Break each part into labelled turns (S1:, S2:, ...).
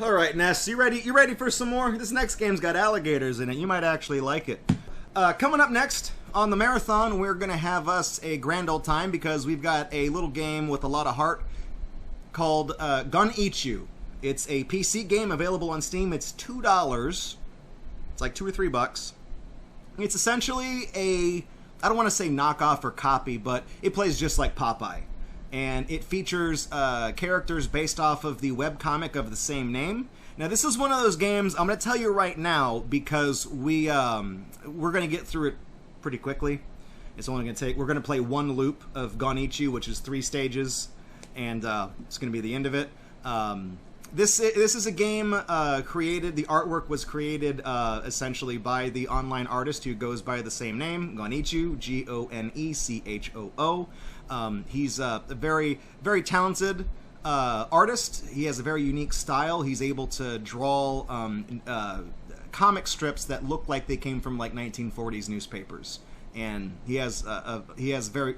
S1: All right, Ness, you ready? You ready for some more? This next game's got alligators in it. You might actually like it. Coming up next on the marathon, we're gonna have us a grand old time because we've got a little game with a lot of heart called Gon E-Choo. It's a PC game available on Steam. It's $2. It's like $2 or $3. It's essentially a, I don't want to say knockoff or copy, but it plays just like Popeye. And it features characters based off of the webcomic of the same name. Now, this is one of those games, I'm going to tell you right now, because we're going to get through it pretty quickly. It's only going to take, we're going to play one loop of Gon E-Choo, which is 3 stages, and it's going to be the end of it. This is a game created, the artwork was created essentially by the online artist who goes by the same name, Gon E-Choo, G-O-N-E-C-H-O-O. He's a very, very talented artist. He has a very unique style. He's able to draw comic strips that look like they came from like 1940s newspapers, and he has very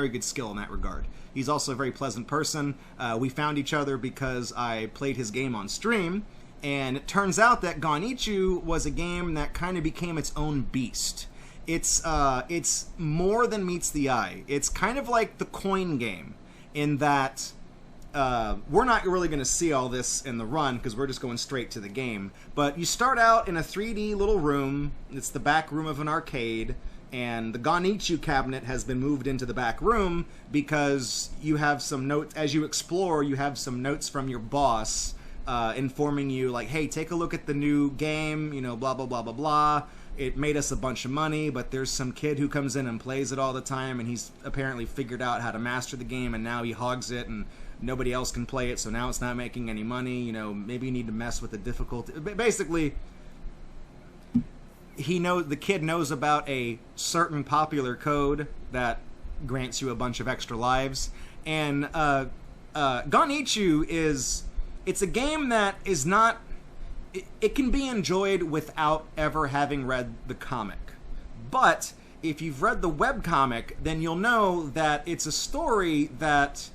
S1: good skill in that regard. He's also a very pleasant person. We found each other because I played his game on stream, and it turns out that Gon E-Choo was a game that kind of became its own beast. It's more than meets the eye. It's kind of like the coin game in that we're not really going to see all this in the run because we're just going straight to the game. But you start out in a 3D little room. It's the back room of an arcade, and the Gon E-Choo cabinet has been moved into the back room because you have some notes. As you explore, you have some notes from your boss informing you, like, hey, take a look at the new game, you know, blah, blah, blah, blah, blah. It made us a bunch of money, but there's some kid who comes in and plays it all the time, and he's apparently figured out how to master the game, and now he hogs it, and nobody else can play it, so now it's not making any money. You know, maybe you need to mess with the difficulty. Basically, the kid knows about a certain popular code that grants you a bunch of extra lives, and Gon E-Choo it's a game that is not. It can be enjoyed without ever having read the comic. But if you've read the webcomic, then you'll know that it's a story that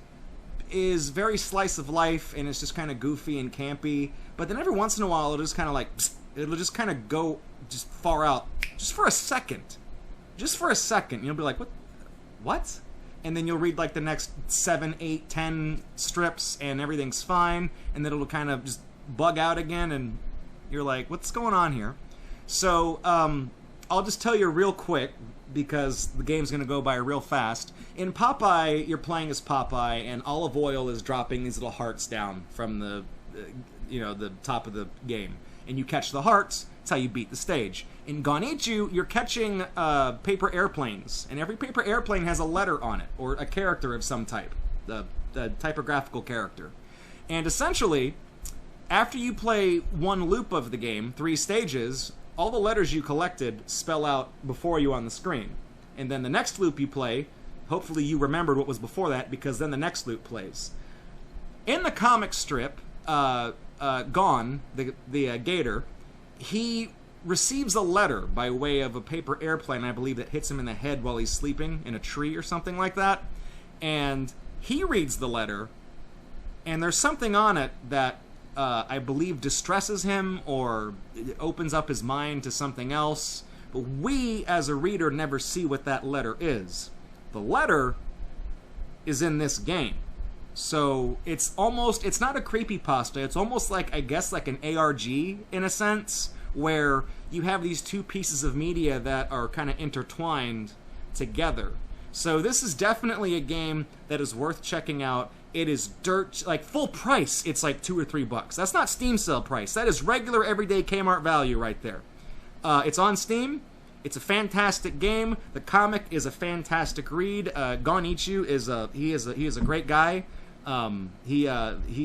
S1: is very slice of life, and it's just kind of goofy and campy. But then every once in a while, it'll just kind of like, it'll just kind of go just far out, just for a second. Just for a second. You'll be like, what? And then you'll read like the next 7, 8, 10 strips, and everything's fine. And then it'll kind of just bug out again, and you're like, what's going on here? So I'll just tell you real quick because the game's going to go by real fast. In Popeye, you're playing as Popeye, and Olive Oil is dropping these little hearts down from the the top of the game, and you catch the hearts. That's how you beat the stage. In Gon E-Choo, you're catching paper airplanes, and every paper airplane has a letter on it or a character of some type, the typographical character, and essentially, after you play one loop of the game, 3 stages, all the letters you collected spell out before you on the screen. And then the next loop you play, hopefully you remembered what was before that, because then the next loop plays. In the comic strip, Gon, the gator, he receives a letter by way of a paper airplane, I believe, that hits him in the head while he's sleeping in a tree or something like that. And he reads the letter, and there's something on it that I believe distresses him or opens up his mind to something else. But we, as a reader, never see what that letter is. The letter is in this game. So it's not a creepypasta. It's almost like, I guess, like an ARG in a sense, where you have these 2 pieces of media that are kind of intertwined together. So this is definitely a game that is worth checking out. It is like full price. It's like $2 or $3. That's not Steam sale price. That is regular everyday Kmart value right there. It's on Steam. It's a fantastic game. The comic is a fantastic read. Gon E-Choo is a great guy. He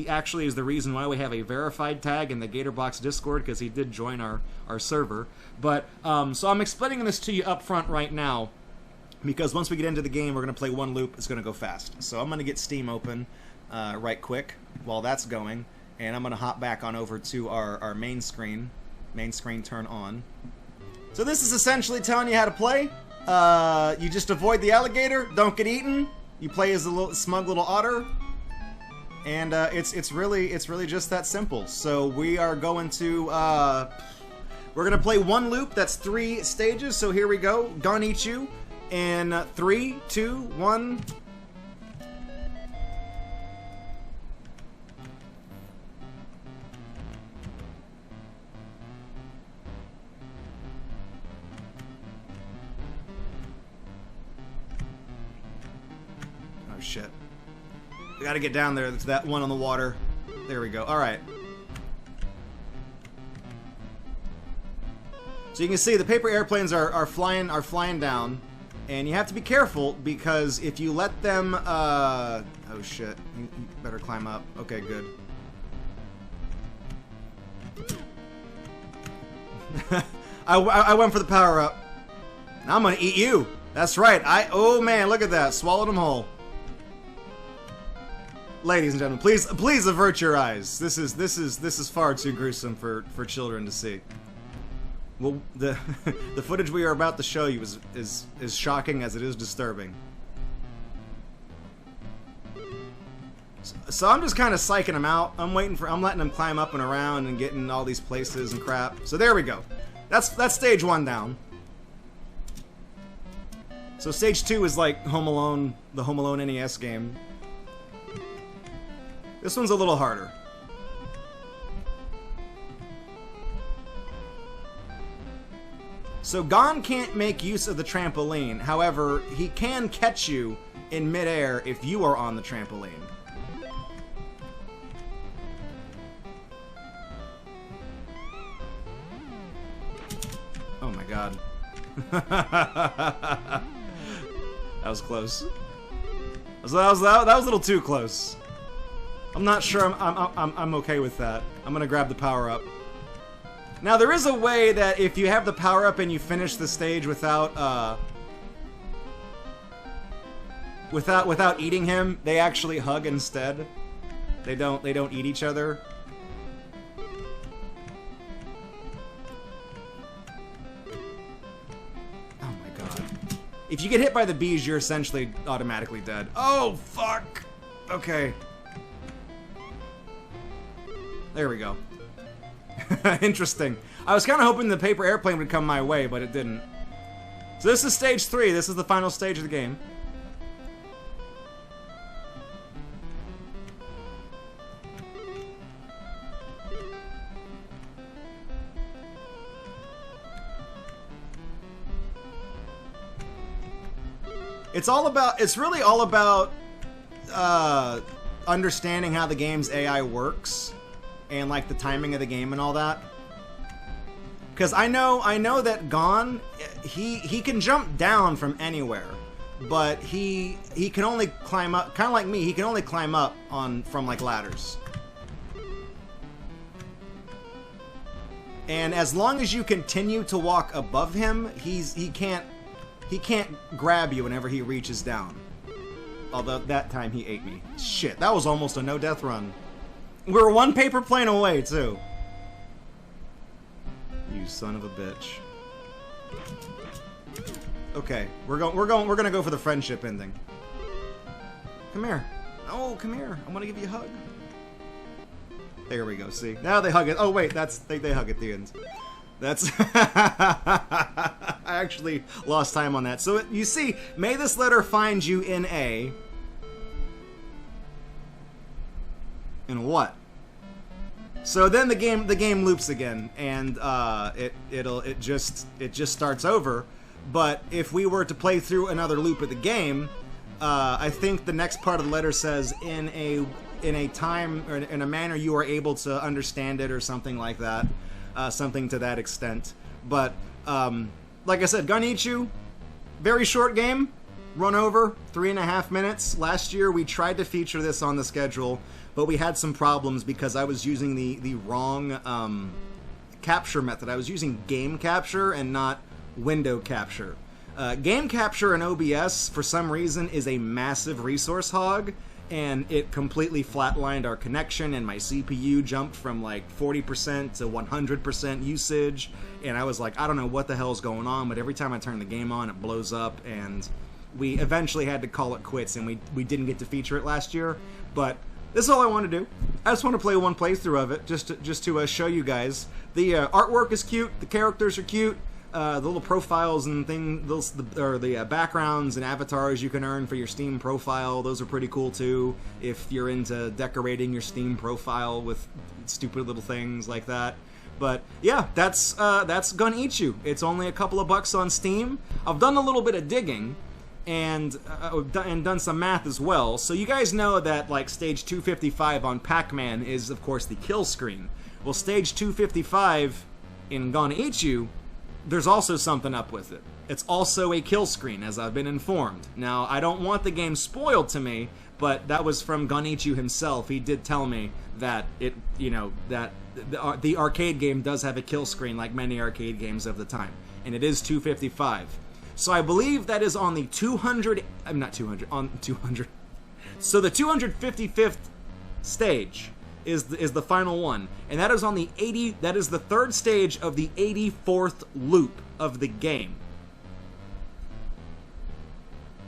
S1: actually is the reason why we have a verified tag in the Gatorbox Discord, because he did join our server. But so I'm explaining this to you up front right now, because once we get into the game, we're going to play one loop. It's going to go fast. So I'm going to get Steam open right quick while that's going, and I'm going to hop back on over to our main screen. Main screen turn on. So this is essentially telling you how to play. You just avoid the alligator, don't get eaten. You play as a smug little otter, And it's really just that simple. So we are going to we're gonna play one loop that's 3 stages. So here we go, Gon E-Choo, in 3, 2, 1. Oh shit. We gotta get down there to that one on the water. There we go. Alright. So you can see the paper airplanes are flying down. And you have to be careful because if you let them oh shit. You better climb up. Okay, good. I went for the power up. Now I'm gonna eat you. That's right. Oh man, look at that. Swallowed them whole. Ladies and gentlemen, please avert your eyes. This is far too gruesome for children to see. Well, the footage we are about to show you is shocking as it is disturbing. So I'm just kind of psyching him out. I'm letting him climb up and around and getting all these places and crap. So there we go. That's stage 1 down. So stage 2 is like Home Alone, the Home Alone NES game. This one's a little harder. So Gon can't make use of the trampoline. However, he can catch you in midair if you are on the trampoline. Oh my god. That was close. That was a little too close. I'm not sure I'm okay with that. I'm gonna grab the power up. Now there is a way that if you have the power up and you finish the stage without without eating him, they actually hug instead. They don't eat each other. Oh my god. If you get hit by the bees, you're essentially automatically dead. Oh fuck. Okay. There we go. Interesting. I was kind of hoping the paper airplane would come my way, but it didn't. So this is stage 3. This is the final stage of the game. It's really all about understanding how the game's AI works. And like the timing of the game and all that, because I know that Gon, he can jump down from anywhere, but he can only climb up, kind of like me. He can only climb up from like ladders. And as long as you continue to walk above him, he can't grab you whenever he reaches down. Although that time he ate me. Shit, that was almost a no-death run. We were 1 paper plane away, too. You son of a bitch. Okay, we're gonna go for the friendship ending. Come here. Oh, come here. I want to give you a hug. There we go. See, now they hug it. Oh wait, they hug at the end. That's I actually lost time on that. So you see, may this letter find you in a. In what? So then the game loops again, and it just starts over. But if we were to play through another loop of the game, I think the next part of the letter says in a time or in a manner you are able to understand it or something like that, something to that extent. But like I said, Gon E-Choo, very short game, run over 3.5 minutes. Last year we tried to feature this on the schedule, but we had some problems because I was using the wrong capture method. I was using game capture and not window capture. Game capture in OBS, for some reason, is a massive resource hog, and it completely flatlined our connection, and my CPU jumped from like 40% to 100% usage, and I was like, I don't know what the hell's going on, but every time I turn the game on, it blows up, and we eventually had to call it quits, and we didn't get to feature it last year, but this is all I want to do. I just want to play one playthrough of it, just to show you guys. The artwork is cute, the characters are cute, the little profiles and things, the backgrounds and avatars you can earn for your Steam profile, those are pretty cool too, if you're into decorating your Steam profile with stupid little things like that. But yeah, that's Gon E-Choo. It's only a couple of bucks on Steam. I've done a little bit of digging, and done some math as well. So you guys know that like stage 255 on Pac-Man is of course the kill screen. Well, stage 255 in Gon E-Choo, there's also something up with it. It's also a kill screen, as I've been informed. Now, I don't want the game spoiled to me, but that was from Gon E-Choo himself. He did tell me that that the arcade game does have a kill screen, like many arcade games of the time, and it is 255. So I believe that is on the 200. Not 200. On 200. So the 255th stage is the final one, and that is on the 80. That is the third stage of the 84th loop of the game.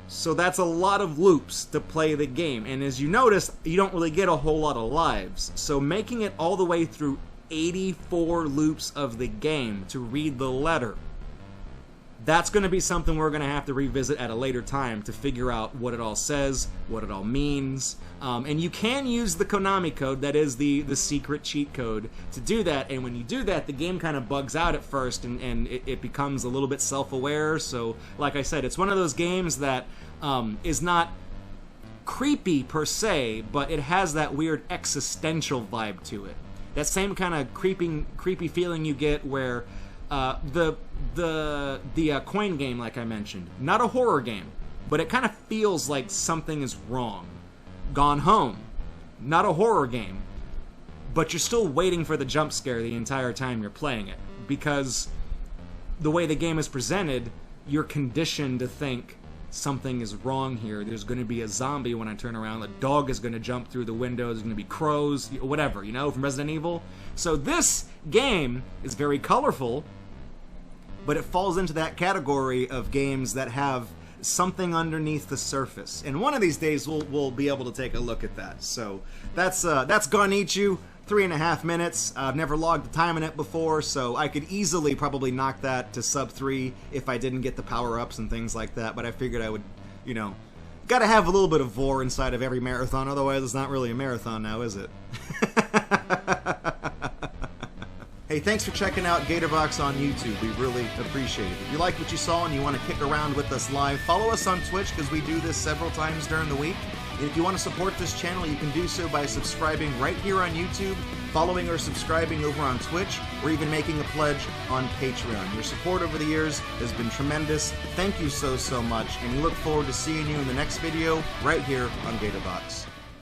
S1: So that's a lot of loops to play the game, and as you notice, you don't really get a whole lot of lives. So making it all the way through 84 loops of the game to read the letter, that's going to be something we're going to have to revisit at a later time to figure out what it all says, what it all means. And you can use the Konami code, that is the secret cheat code, to do that. And when you do that, the game kind of bugs out at first, and it becomes a little bit self-aware. So, like I said, it's one of those games that is not creepy per se, but it has that weird existential vibe to it. That same kind of creepy feeling you get where the coin game, like I mentioned, not a horror game, but it kind of feels like something is wrong. Gone Home, not a horror game, but you're still waiting for the jump scare the entire time you're playing it, because the way the game is presented, you're conditioned to think something is wrong here. There's going to be a zombie when I turn around, a dog is going to jump through the window, there's going to be crows, whatever, you know, from Resident Evil. So this game is very colorful, but it falls into that category of games that have something underneath the surface. And one of these days we'll be able to take a look at that. So that's Gon E-Choo, 3.5 minutes. I've never logged the time in it before, so I could easily probably knock that to sub 3 if I didn't get the power-ups and things like that, but I figured I would, you know, gotta have a little bit of vor inside of every marathon, otherwise it's not really a marathon now, is it? Hey, thanks for checking out Gatorbox on YouTube. We really appreciate it. If you like what you saw and you want to kick around with us live, follow us on Twitch, because we do this several times during the week. And if you want to support this channel, you can do so by subscribing right here on YouTube, following or subscribing over on Twitch, or even making a pledge on Patreon. Your support over the years has been tremendous. Thank you so much, and we look forward to seeing you in the next video right here on Gatorbox.